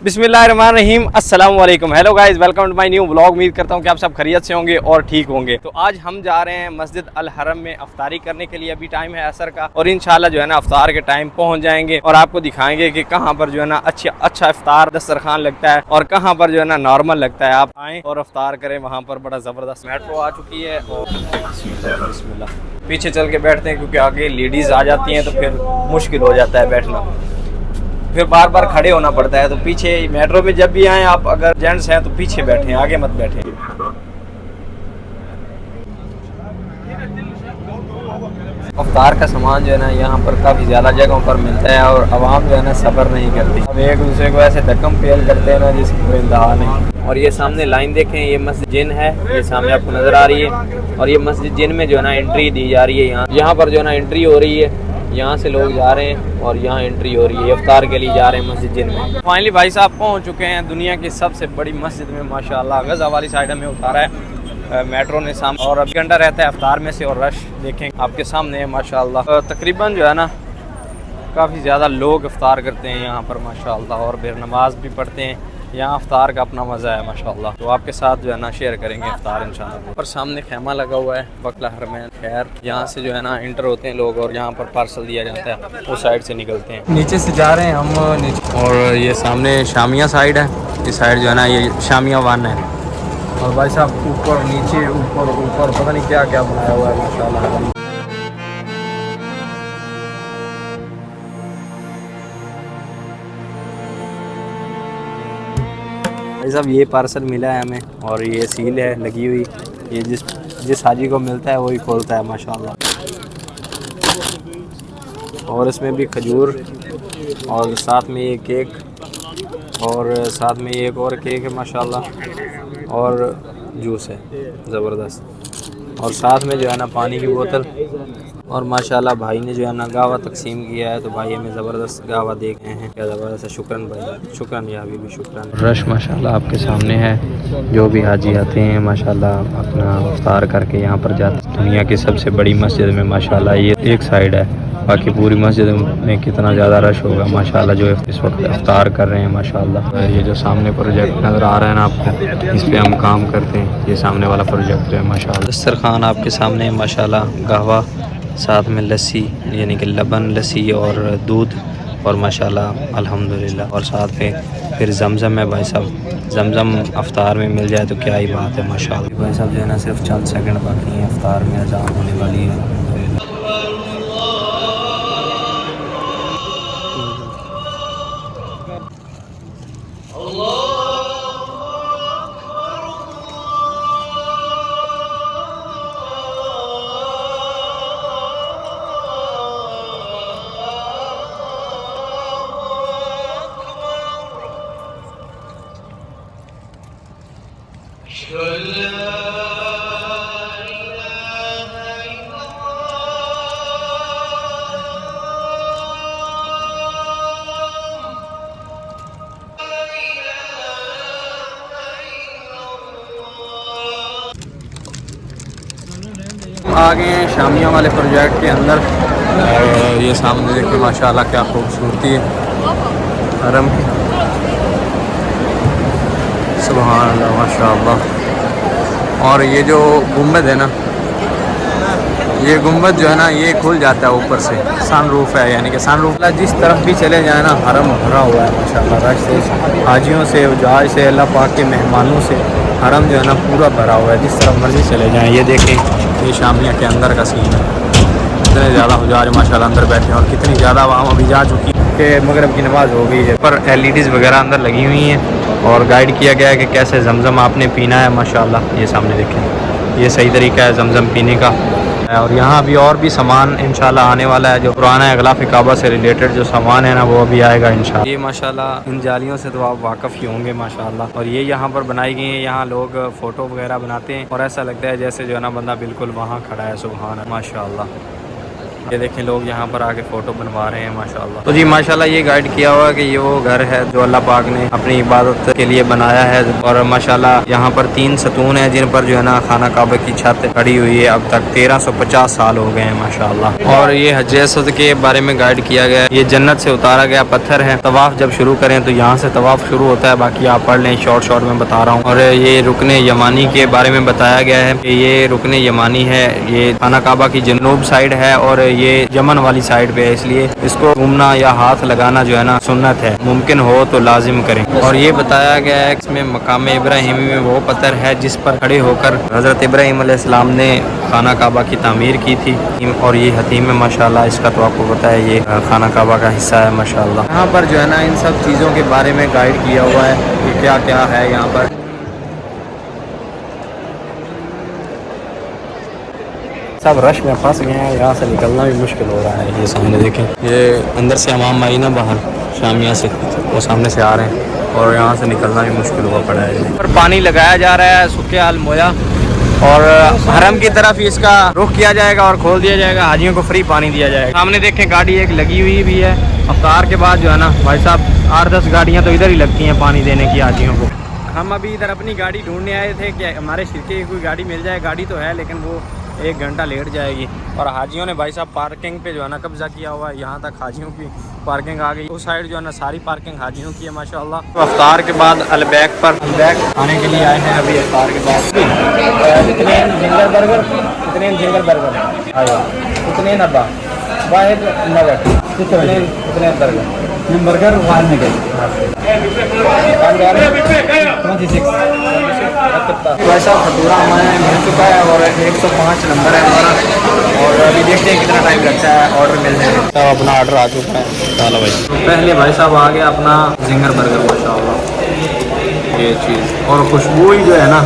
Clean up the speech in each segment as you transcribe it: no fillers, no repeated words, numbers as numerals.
बिस्मिल्लाहिर्रहमानिर्रहीम अस्सलाम वालेकुम। Hello guys, welcome to my new vlog. उम्मीद करता हूँ कि आप सब खैरियत से होंगे और ठीक होंगे। तो आज हम जा रहे हैं मस्जिद अल हरम में अफ्तारी करने के लिए। अभी टाइम है असर का और इंशाल्लाह जो है ना अफ्तार के टाइम पहुँच जाएंगे और आपको दिखाएंगे कि कहाँ पर जो है ना अच्छा इफ्तार दस्तरखान लगता है और कहाँ पर जो है ना नॉर्मल लगता है। आप आएँ और अफ्तार करें। वहाँ पर बड़ा ज़बरदस्त मेट्रो आ चुकी है और बिस्मिल्लाह पीछे चल के बैठते हैं क्योंकि आगे लेडीज़ आ जाती हैं तो फिर मुश्किल हो जाता है बैठना, फिर बार बार खड़े होना पड़ता है। तो पीछे मेट्रो में जब भी आए आप, अगर जेंट्स हैं तो पीछे बैठें, आगे मत बैठें। अफ्तार का सामान जो है ना यहाँ पर काफ़ी ज़्यादा जगहों पर मिलता है और आवाम जो है ना सब्र नहीं करती। अब एक दूसरे को ऐसे धक्कम पेल करते हैं ना जिसकी कोई इंतहा नहीं। और ये सामने लाइन देखें, ये मस्जिद जिन है, ये सामने आपको नज़र आ रही है। और ये मस्जिद जिन में जो है ना एंट्री दी जा रही है। यहाँ पर जो है ना एंट्री हो रही है, यहाँ से लोग जा रहे हैं और यहाँ एंट्री हो रही है। इफ्तार के लिए जा रहे हैं मस्जिद जिन में। फाइनली भाई साहब पहुँच चुके हैं दुनिया की सबसे बड़ी मस्जिद में माशाल्लाह। गज़ा वाली साइड में उतारा है मेट्रो ने सामने और अभी घंटा रहता है अफ्तार में से। और रश देखें आपके सामने है माशाल्लाह। तकरीबन जो है ना काफ़ी ज़्यादा लोग इफ्तार करते हैं यहाँ पर माशाल्लाह और फिर नमाज भी पढ़ते हैं। यहाँ अफ्तार का अपना मज़ा है माशाल्लाह। तो आपके साथ जो है ना शेयर करेंगे इफ्तार इंशाल्लाह। और सामने खैमा लगा हुआ है बकला हरमैन। खैर यहाँ से जो है ना इंटर होते हैं लोग और यहाँ पर पार्सल दिया जाता है, वो साइड से निकलते हैं। नीचे से जा रहे हैं हम नीचे और ये सामने शामिया साइड है। इस साइड जो है ना ये शामिया वन है। और भाई साहब ऊपर नीचे ऊपर ऊपर पता नहीं क्या क्या बनाया हुआ है माशाल्लाह। भाई साहब ये पार्सल मिला है हमें और ये सील है लगी हुई। ये जिस हाजी को मिलता है वही खोलता है माशाल्लाह। और इसमें भी खजूर और साथ में ये केक और साथ में एक और केक है माशाल्लाह और जूस है ज़बरदस्त। और साथ में जो है ना पानी की बोतल। और माशाल्लाह भाई ने जो है ना गावा तकसीम किया है तो भाई हमें ज़बरदस्त गावा दे गए हैं। क्या ज़बरदस्त है, शुक्रान भाई, शुक्रान या अभी भी शुक्रान। रश माशाल्लाह आपके सामने है। जो भी हाजी आते हैं माशाल्लाह अपना इफ्तार करके यहाँ पर जाते हैं। दुनिया की सबसे बड़ी मस्जिद में माशाल्लाह ये एक साइड है, बाकी पूरी मस्जिद में कितना ज़्यादा रश होगा माशाल्लाह जो इस वक्त इफ्तार कर रहे हैं माशाल्लाह। ये जो सामने प्रोजेक्ट नज़र आ रहा है ना आपको, इस पर हम काम करते हैं। ये सामने वाला प्रोजेक्ट है माशाल्लाह। दस्तरखान आपके सामने माशाल्लाह, कहवा साथ में लस्सी यानी कि लबन लस्सी और दूध और माशाल्लाह अल्हम्दुलिल्लाह। और साथ में फिर जमज़म है भाई साहब। जमज़म अफ्तार में मिल जाए तो क्या ही बात है माशाल्लाह। भाई साहब जो है ना सिर्फ चंद सेकंड बाकी हैं, अफ्तार में अज़ान होने वाली है। आ गए हैं शामिया वाले प्रोजेक्ट के अंदर। और ये सामने देखिए माशाल्लाह क्या खूबसूरती है हरम की। सुभान अल्लाह माशाल्लाह। और ये जो गुम्बद है ना, ये गुम्बद जो है ना ये खुल जाता है ऊपर से। सनरूफ है यानी कि सनरूफ जिस तरफ भी चले जाए ना हरम भरा हुआ है माशाल्लाह। रश से, हाजियों से, जहाज से, अल्लाह पाक के मेहमानों से हरम जो है ना पूरा भरा हुआ है। जिस तरफ मर्जी चले जाएँ। ये देखें ये शामिया के अंदर का सीन है। कितने ज़्यादा हुजाज माशाल्लाह अंदर बैठे हैं और कितनी ज़्यादा आवाम अभी जा चुकी है कि मगरिब की नमाज़ हो गई है। पर LEDs वगैरह अंदर लगी हुई हैं और गाइड किया गया है कि कैसे जमज़म आपने पीना है माशाल्लाह। ये सामने देखें, ये सही तरीका है जमज़म पीने का। और यहाँ अभी और भी सामान इंशाल्लाह आने वाला है। जो पुराना है ग़िलाफ़ काबा से रिलेटेड जो सामान है ना वो अभी आएगा इंशाल्लाह। ये माशाल्लाह इन जालियों से तो आप वाक़फ़ ही होंगे माशाल्लाह। और ये यहाँ पर बनाई गई हैं, यहाँ लोग फ़ोटो वगैरह बनाते हैं और ऐसा लगता है जैसे जो है ना बंदा बिल्कुल वहाँ खड़ा है। सुभान माशाल्लाह। ये देखें लोग यहाँ पर आके फ़ोटो बनवा रहे हैं माशाल्लाह। तो जी माशाल्लाह ये गाइड किया हुआ है कि ये वो घर है जो अल्लाह पाक ने अपनी इबादत के लिए बनाया है। और माशाल्लाह यहाँ पर 3 सतून है जिन पर जो है ना खाना काबा की छत खड़ी हुई है। अब तक 1350 साल हो गए हैं माशाल्लाह। और ये हज असद के बारे में गाइड किया गया है। ये जन्नत से उतारा गया पत्थर है। तवाफ़ जब शुरू करें तो यहाँ से तवाफ़ शुरू होता है, बाकी आप पढ़ लें, शॉर्ट में बता रहा हूँ। और ये रुकने यमानी के बारे में बताया गया है कि ये रुकने यमानी है, ये खाना काबा की जनूब साइड है और ये यमन वाली साइड पे है, इसलिए इसको घूमना या हाथ लगाना जो है ना सुन्नत है, मुमकिन हो तो लाजिम करें। और ये बताया गया है इसमें मकाम इब्राहिमी में वो पत्थर है जिस पर खड़े होकर हज़रत इब्राहिम अलैहिस्सलाम ने खाना काबा की तामीर की थी। और ये हतीम है माशाल्लाह, इसका तो आपको पता है ये खाना काबा का हिस्सा है माशाल्लाह। यहाँ पर जो है ना इन सब चीज़ों के बारे में गाइड किया हुआ है कि क्या क्या है यहाँ पर। सब रश में फंस गए हैं, यहाँ से निकलना भी मुश्किल हो रहा है। ये सामने देखें, ये अंदर से हमाम आई ना बाहर शामिया से, वो सामने से आ रहे हैं और यहाँ से निकलना भी मुश्किल हुआ पड़ा है। पर पानी लगाया जा रहा है सुखे अलमोया और हरम की तरफ इसका रुख किया जाएगा और खोल दिया जाएगा, हाजियों को फ्री पानी दिया जाएगा। सामने देखें गाड़ी एक लगी हुई भी है। अफ्तार के बाद जो है ना भाई साहब 8-10 गाड़ियाँ तो इधर ही लगती हैं पानी देने की हाजियों को। हम अभी इधर अपनी गाड़ी ढूंढने आए थे कि हमारे शिरके की कोई गाड़ी मिल जाए। गाड़ी तो है लेकिन वो 1 घंटा लेट जाएगी। और हाजियों ने भाई साहब पार्किंग पे जो है ना कब्जा किया हुआ है। यहाँ तक हाजियों की पार्किंग आ गई। उस साइड जो है ना सारी पार्किंग हाजियों की है माशाल्लाह। तो अफ्तार के बाद अलबैक पर अलबैक खाने के लिए आए हैं अभी अफ्तार के बाद। कितने जिंगर बर्गर, कितने जिंगर बर्गर आयो, कितने नब्बा वाहिद नगद, कितने बर्गर वाहिद नगद 26। वैसा भटूरा हमारे मिल चुका है और 105 नंबर है हमारा। और अभी देखते हैं कितना टाइम लगता है ऑर्डर मिलने में। तो अपना ऑर्डर आ चुका है। चलो भाई, तो पहले भाई साहब आ गया अपना जिंगर बर्गर माशाल्लाह। ये चीज़ और खुशबू ही जो है ना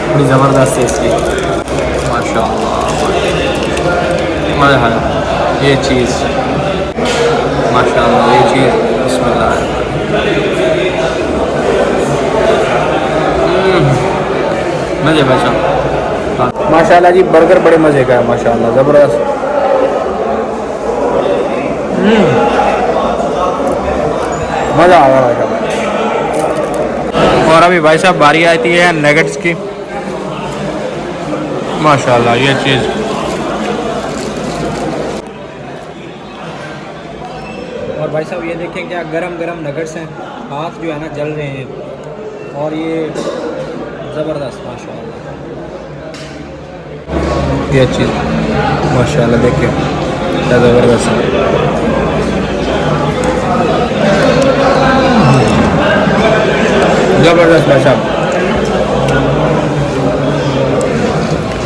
बड़ी ज़बरदस्त है इसकी माशाल्लाह। मज़ा है ये चीज़ माशाल्लाह। ये चीज़ बिस्मिल्लाह। मज़े भाई साहब माशाल्लाह जी। बर्गर बड़े मज़े का है माशाल्लाह, ज़बरदस्त। मज़ा आ रहा है। और अभी भाई साहब बारी आती है नगेट्स की माशाल्लाह। ये चीज़ और भाई साहब ये देखें क्या गरम गरम नगेट्स हैं, हाथ जो है ना जल रहे हैं। और ये ज़बरदस्त माशाल्लाह। ये चीज़ माशाल्लाह देखिए क्या ज़बरदस्त है। ज़बरदस्त भाई साहब,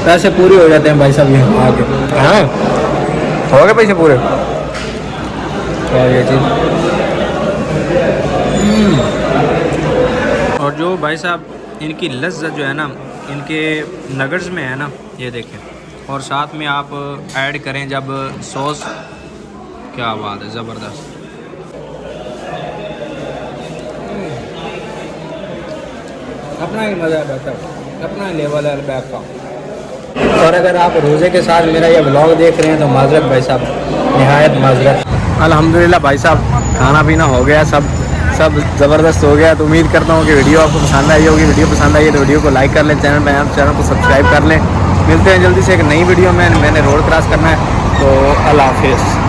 पैसे पूरे हो जाते हैं भाई साहब यहाँ आके। हाँ हो गए पैसे पूरे। और ये चीज़ और जो भाई साहब इनकी लज्जत जो है ना इनके नगर्स में है ना, ये देखें। और साथ में आप ऐड करें जब सॉस, क्या बात है, ज़बरदस्त। अपना ही मज़ा है भाई साहब, अपना ही लेवल है अलबैक का। और अगर आप रोज़े के साथ मेरा ये व्लॉग देख रहे हैं तो माजरत भाई साहब, निहायत माजरत। अल्हम्दुलिल्लाह भाई साहब खाना पीना हो गया, सब ज़बरदस्त हो गया। तो उम्मीद करता हूँ कि वीडियो आपको पसंद आई होगी। वीडियो पसंद आई है तो वीडियो को लाइक कर लें, चैनल को सब्सक्राइब कर लें। मिलते हैं जल्दी से एक नई वीडियो में। मैंने रोड क्रॉस करना है तो अल्लाह हाफिज़।